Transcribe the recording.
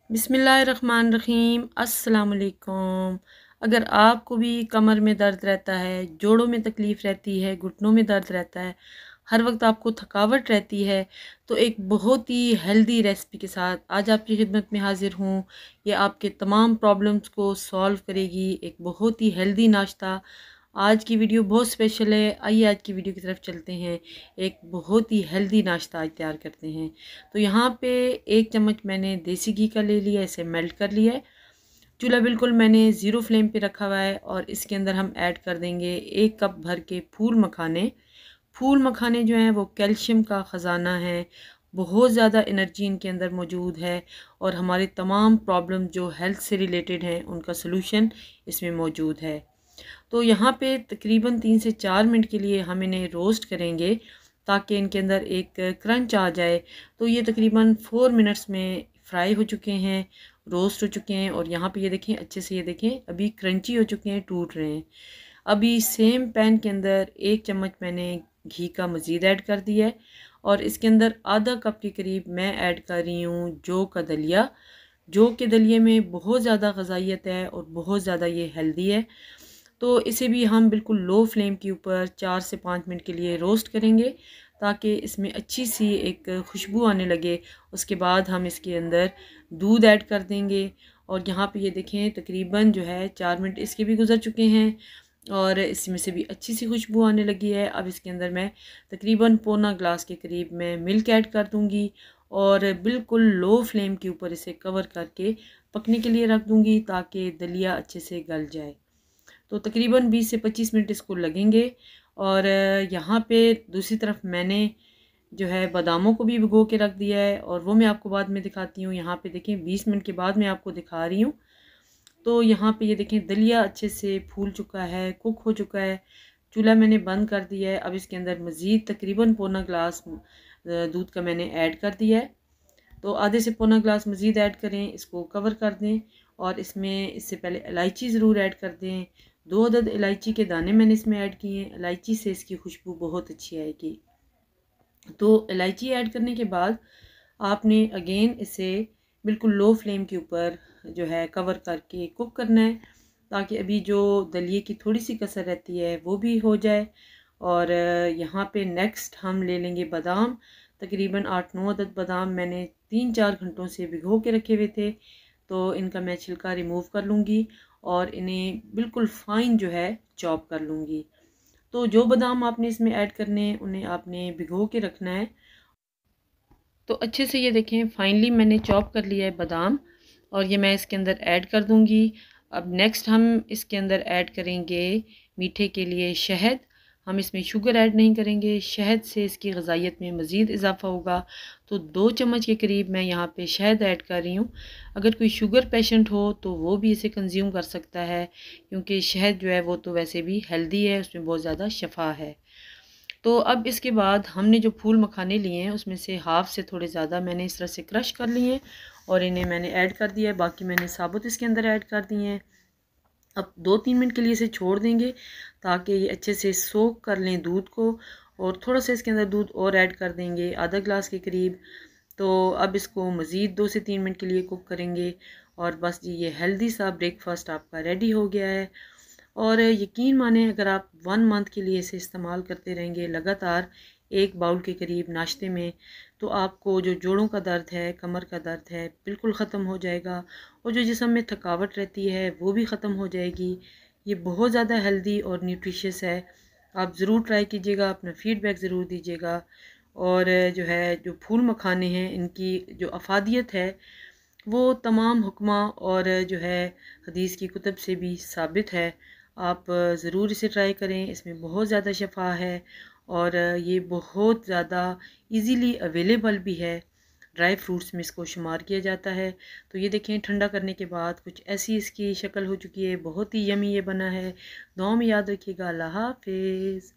बिस्मिल्लाहिर्रहमानिर्रहीम। अस्सलाम वालेकुम। अगर आपको भी कमर में दर्द रहता है, जोड़ों में तकलीफ़ रहती है, घुटनों में दर्द रहता है, हर वक्त आपको थकावट रहती है, तो एक बहुत ही हेल्दी रेसिपी के साथ आज आपकी खिदमत में हाज़िर हूँ। ये आपके तमाम प्रॉब्लम्स को सॉल्व करेगी। एक बहुत ही हेल्दी नाश्ता। आज की वीडियो बहुत स्पेशल है। आइए आज की वीडियो की तरफ चलते हैं। एक बहुत ही हेल्दी नाश्ता आज तैयार करते हैं। तो यहाँ पे 1 चम्मच मैंने देसी घी का ले लिया, इसे मेल्ट कर लिया है। चूल्हा बिल्कुल मैंने ज़ीरो फ्लेम पे रखा हुआ है और इसके अंदर हम ऐड कर देंगे 1 कप भर के फूल मखाने। फूल मखाने जो हैं वो कैल्शियम का ख़जाना है। बहुत ज़्यादा एनर्जी इनके अंदर मौजूद है और हमारे तमाम प्रॉब्लम जो हेल्थ से रिलेटेड हैं उनका सलूशन इसमें मौजूद है। तो यहाँ पे तकरीबन 3 से 4 मिनट के लिए हम इन्हें रोस्ट करेंगे ताकि इनके अंदर एक क्रंच आ जाए। तो ये तकरीबन 4 मिनट्स में फ्राई हो चुके हैं, रोस्ट हो चुके हैं और यहाँ पे ये देखें अच्छे से, ये देखें अभी क्रंची हो चुके हैं, टूट रहे हैं। अभी सेम पैन के अंदर 1 चम्मच मैंने घी का मज़ीद ऐड कर दिया है और इसके अंदर आधा कप के करीब मैं ऐड कर रही हूँ जौ का दलिया। जौ के दलिए में बहुत ज़्यादा ग़ज़ाइयत है और बहुत ज़्यादा ये हेल्दी है। तो इसे भी हम बिल्कुल लो फ्लेम के ऊपर 4 से 5 मिनट के लिए रोस्ट करेंगे ताकि इसमें अच्छी सी एक खुशबू आने लगे। उसके बाद हम इसके अंदर दूध ऐड कर देंगे और यहाँ पे ये देखें तकरीबन जो है 4 मिनट इसके भी गुजर चुके हैं और इसमें से भी अच्छी सी खुशबू आने लगी है। अब इसके अंदर मैं तकरीबन पौना ग्लास के करीब मैं मिल्क ऐड कर दूँगी और बिल्कुल लो फ्लेम के ऊपर इसे कवर करके पकने के लिए रख दूँगी ताकि दलिया अच्छे से गल जाए। तो तकरीबन 20 से 25 मिनट इसको लगेंगे। और यहाँ पे दूसरी तरफ मैंने जो है बादामों को भी भिगो के रख दिया है और वो मैं आपको बाद में दिखाती हूँ। यहाँ पे देखें 20 मिनट के बाद मैं आपको दिखा रही हूँ। तो यहाँ पे ये देखें दलिया अच्छे से फूल चुका है, कुक हो चुका है। चूल्हा मैंने बंद कर दिया है। अब इसके अंदर मज़ीद तकरीबन पौना ग्लास दूध का मैंने ऐड कर दिया है। तो आधे से पौना ग्लास मज़ीद ऐड करें, इसको कवर कर दें और इसमें इससे पहले इलायची ज़रूर ऐड कर दें। 2 अदद इलायची के दाने मैंने इसमें ऐड किए हैं। इलायची से इसकी खुशबू बहुत अच्छी आएगी। तो इलायची ऐड करने के बाद आपने अगेन इसे बिल्कुल लो फ्लेम के ऊपर जो है कवर करके कुक करना है ताकि अभी जो दलिए की थोड़ी सी कसर रहती है वो भी हो जाए। और यहाँ पे नेक्स्ट हम ले लेंगे बादाम। तकरीबन 8-9 अदद बादाम मैंने 3-4 घंटों से भिगो के रखे हुए थे। तो इनका मैं छिलका रिमूव कर लूँगी और इन्हें बिल्कुल फ़ाइन जो है चॉप कर लूँगी। तो जो बादाम आपने इसमें ऐड करने हैं उन्हें आपने भिगो के रखना है। तो अच्छे से ये देखें फाइनली मैंने चॉप कर लिया है बादाम और ये मैं इसके अंदर ऐड कर दूँगी। अब नेक्स्ट हम इसके अंदर ऐड करेंगे मीठे के लिए शहद। हम इसमें शुगर ऐड नहीं करेंगे, शहद से इसकी ग़ज़ाइयत में मज़ीद इजाफ़ा होगा। तो 2 चम्मच के करीब मैं यहाँ पे शहद ऐड कर रही हूँ। अगर कोई शुगर पेशेंट हो तो वो भी इसे कंज्यूम कर सकता है क्योंकि शहद जो है वो तो वैसे भी हेल्दी है, उसमें बहुत ज़्यादा शफ़ा है। तो अब इसके बाद हमने जो फूल मखाने लिए हैं उसमें से हाफ़ से थोड़े ज़्यादा मैंने इस तरह से क्रश कर लिए हैं और इन्हें मैंने ऐड कर दिया है। बाकी मैंने साबुत इसके अंदर ऐड कर दिए हैं। अब 2-3 मिनट के लिए इसे छोड़ देंगे ताकि ये अच्छे से सोक कर लें दूध को और थोड़ा सा इसके अंदर दूध और ऐड कर देंगे आधा ग्लास के करीब। तो अब इसको मज़ीद 2 से 3 मिनट के लिए कुक करेंगे और बस जी ये हेल्दी सा ब्रेकफास्ट आपका रेडी हो गया है। और यकीन माने अगर आप 1 मंथ के लिए इसे इस्तेमाल करते रहेंगे लगातार 1 बाउल के करीब नाश्ते में, तो आपको जो जोड़ों का दर्द है, कमर का दर्द है, बिल्कुल ख़त्म हो जाएगा और जो जिस्म में थकावट रहती है वो भी ख़त्म हो जाएगी। ये बहुत ज़्यादा हेल्दी और न्यूट्रिशियस है। आप ज़रूर ट्राई कीजिएगा, अपना फ़ीडबैक ज़रूर दीजिएगा। और जो है जो फूल मखाने हैं इनकी जो अफ़ादियत है वो तमाम हुक्मा और जो है हदीस की कुतुब से भी साबित है। आप ज़रूर इसे ट्राई करें, इसमें बहुत ज़्यादा शफ़ा है और ये बहुत ज़्यादा इजीली अवेलेबल भी है। ड्राई फ्रूट्स में इसको शुमार किया जाता है। तो ये देखें ठंडा करने के बाद कुछ ऐसी इसकी शक्ल हो चुकी है, बहुत ही यमी ये बना है। दुआ में याद रखिएगा। अल्लाह हाफ़िज़।